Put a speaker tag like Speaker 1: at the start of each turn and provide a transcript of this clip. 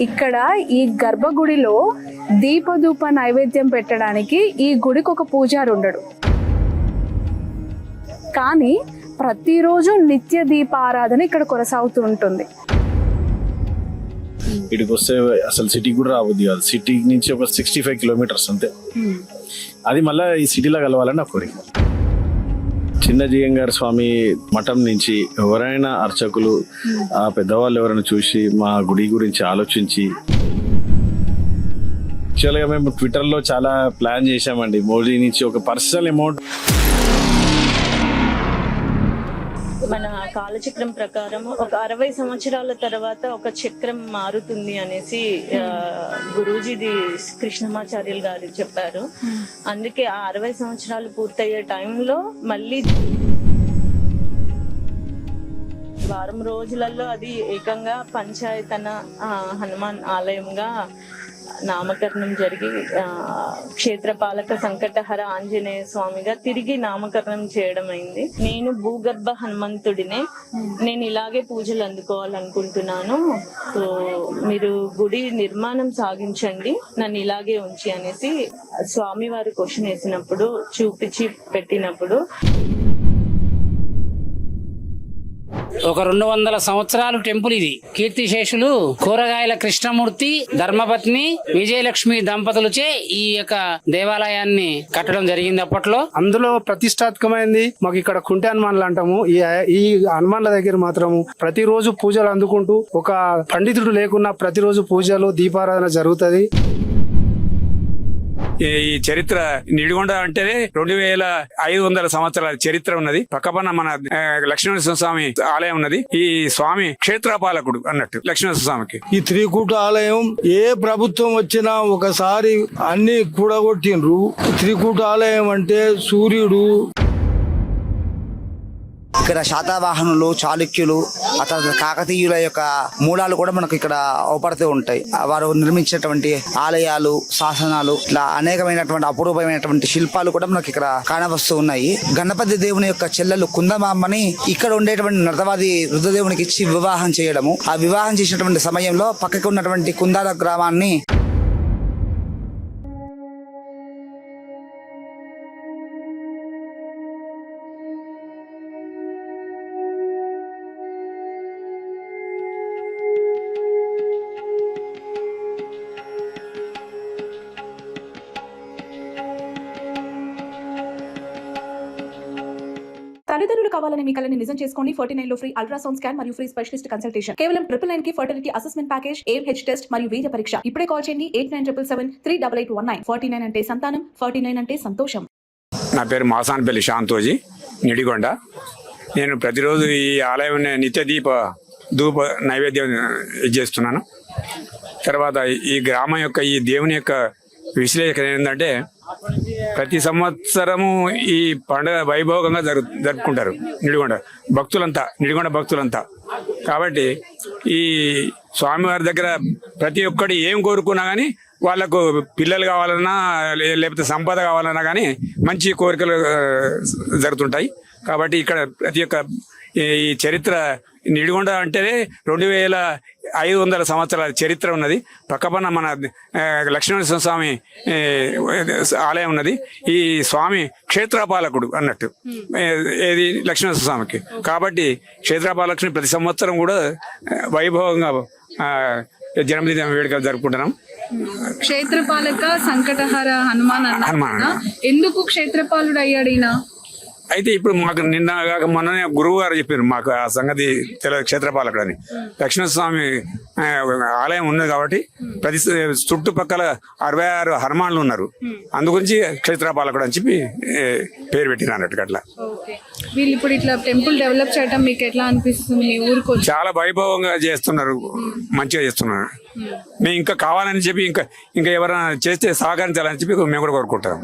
Speaker 1: ఇక్కడ ఈ గర్భగుడిలో దీపధూప నైవేద్యం పెట్టడానికి ఈ గుడికి ఒక పూజారి ఉండడు, కానీ ప్రతిరోజు నిత్య దీపారాధన ఇక్కడ కొనసాగుతూ ఉంటుంది.
Speaker 2: ఇక్కడికి వస్తే అసలు సిటీకి కూడా రావద్దు కాదు, సిటీ నుంచి ఒక 65 కిలోమీటర్స్ అంతే. అది మళ్ళీ ఈ సిటీలో కలవాలని నా కోరిక. చిన్న జియంగార్ స్వామి మఠం నుంచి ఎవరైనా అర్చకులు ఆ పెద్దవాళ్ళు ఎవరైనా చూసి మా గుడి గురించి ఆలోచించి, యాక్చువల్గా మేము ట్విట్టర్లో చాలా ప్లాన్ చేశామండి. మోడీ నుంచి ఒక పర్సనల్ అమౌంట్.
Speaker 3: మన కాలచక్రం ప్రకారం ఒక 60 సంవత్సరాల తర్వాత ఒక చక్రం మారుతుంది అనేసి గురూజీది కృష్ణమాచార్యులు గారు చెప్పారు. అందుకే ఆ 60 సంవత్సరాలు పూర్తయ్యే టైంలో మళ్ళీ వారం రోజులలో అది ఏకంగా పంచాయతన హనుమాన్ ఆలయంగా నామకరణం జరిగి క్షేత్రపాలక సంకటహర ఆంజనేయ స్వామిగా తిరిగి నామకరణం చేయడం అయింది. నేను భూగర్భ హనుమంతుడినే, నేను ఇలాగే పూజలు అందుకోవాలనుకుంటున్నాను, సో మీరు గుడి నిర్మాణం సాగించండి, నన్ను ఇలాగే ఉంచి అనేసి స్వామివారు క్వశ్చన్ వేసినప్పుడు చూపించి పెట్టినప్పుడు
Speaker 4: ఒక 200 సంవత్సరాలు టెంపుల్ ఇది. కీర్తిశేషులు కూరగాయల కృష్ణమూర్తి ధర్మపత్ని విజయలక్ష్మి దంపతులచే ఈ యొక్క దేవాలయాన్ని కట్టడం జరిగింది అప్పట్లో.
Speaker 5: అందులో ప్రతిష్టాత్మకమైంది మాకు ఇక్కడ కుంటి హనుమాన్లు అంటాము. ఈ హనుమాన్ల దగ్గర మాత్రము ప్రతిరోజు పూజలు అందుకుంటూ ఒక పండితుడు లేకున్నా ప్రతిరోజు పూజలు దీపారాధన జరుగుతుంది.
Speaker 6: ఈ చరిత్ర నిడిగొండ అంటేనే 2500 సంవత్సరాల చరిత్ర ఉన్నది. పక్కపన్న మన లక్ష్మీనరసింహ స్వామి ఆలయం ఉన్నది. ఈ స్వామి క్షేత్రపాలకుడు అన్నట్టు లక్ష్మీనరసింహ స్వామికి.
Speaker 7: ఈ త్రికూట ఆలయం ఏ ప్రభుత్వం వచ్చినా ఒకసారి అన్ని కూడగొట్టిండ్రు. త్రికూట ఆలయం అంటే సూర్యుడు.
Speaker 8: ఇక్కడ శాతవాహనులు, చాళుక్యులు, అతని కాకతీయుల యొక్క మూలాలు కూడా మనకు ఇక్కడ అవపడుతూ ఉంటాయి. వారు నిర్మించినటువంటి ఆలయాలు, శాసనాలు, ఇట్లా అనేకమైనటువంటి అపురూపమైనటువంటి శిల్పాలు కూడా మనకి ఇక్కడ కానవస్తూ ఉన్నాయి. గణపతి దేవుని యొక్క చెల్లెలు కుందమామ్మని ఇక్కడ ఉండేటువంటి నర్తవాది రుద్రదేవునికి ఇచ్చి వివాహం చేయడము. ఆ వివాహం చేసినటువంటి సమయంలో పక్కకి ఉన్నటువంటి కుందాల గ్రామాన్ని
Speaker 9: తల్లిదండ్రులు కావాలని మీ కలని నిజం చేసుకోండి. 49 లో ఫ్రీ అల్ట్రాసౌండ్ స్కాన్ మరియు ఫ్రీ స్పెషలిస్ట్ కన్సల్టేషన్. కేవలం 999 కి fertility assessment package, AMH test మరియు వీర్య పరీక్ష. ఇప్పుడే కాల్ చేయండి 8977738819. 49 అంటే సంతానం, 49 అంటే సంతోషం.
Speaker 6: నా పేరు మాసాన్పల్లి శాంతోజీ, నిడిగొండ. నేను ప్రతిరోజు ఈ ఆలయం నిత్య ధూప నైవేద్యం చేస్తున్నాను. తర్వాత ఈ గ్రామం యొక్క ఈ దేవుని యొక్క విశ్లేషణ ఏంటంటే, ప్రతి సంవత్సరము ఈ పండుగ వైభోగంగా జరుపుకుంటారు నిడిగొండ భక్తులంతా. కాబట్టి ఈ స్వామివారి దగ్గర ప్రతి ఒక్కటి ఏం కోరుకున్నా కానీ వాళ్ళకు పిల్లలు కావాలన్నా లేకపోతే సంపద కావాలన్నా కానీ మంచి కోరికలు జరుగుతుంటాయి. కాబట్టి ఇక్కడ ప్రతి ఒక్క ఈ చరిత్ర నిడిగొండ అంటేనే 2500 సంవత్సరాల చరిత్ర ఉన్నది. పక్కపన్న మన లక్ష్మీనరసింహ స్వామి ఆలయం ఉన్నది. ఈ స్వామి క్షేత్రపాలకుడు అన్నట్టు ఏది లక్ష్మీనరసింహ స్వామికి. కాబట్టి క్షేత్రపాలకుని ప్రతి సంవత్సరం కూడా వైభవంగా జన్మదిన వేడుకలు జరుపుకుంటున్నాం.
Speaker 1: క్షేత్రపాలక సంకటహర హనుమాన్ ఎందుకు క్షేత్రపాలుడు అయ్యాడు ఈయన?
Speaker 6: అయితే ఇప్పుడు మాకు నిన్న మొన్ననే గురువు గారు చెప్పారు మాకు ఆ సంగతి తెలియదు, క్షేత్రపాలకుడు అని. లక్ష్మణస్వామి ఆలయం ఉన్నది కాబట్టి ప్రతి చుట్టుపక్కల 66 హనుమాన్లు ఉన్నారు. అందుగురించి క్షేత్రపాలకుడు అని చెప్పి పేరు పెట్టిన అన్నట్టు. అట్లా
Speaker 1: వీళ్ళు ఇప్పుడు ఇట్లా టెంపుల్ డెవలప్ చేయడం మీకు ఎట్లా అనిపిస్తుంది? మీ ఊరికి
Speaker 6: చాలా వైభవంగా చేస్తున్నారు, మంచిగా చేస్తున్నారు. మేము ఇంకా కావాలని చెప్పి ఇంకా ఎవరైనా చేస్తే సహకరించాలని చెప్పి మేము కూడా కోరుకుంటాం.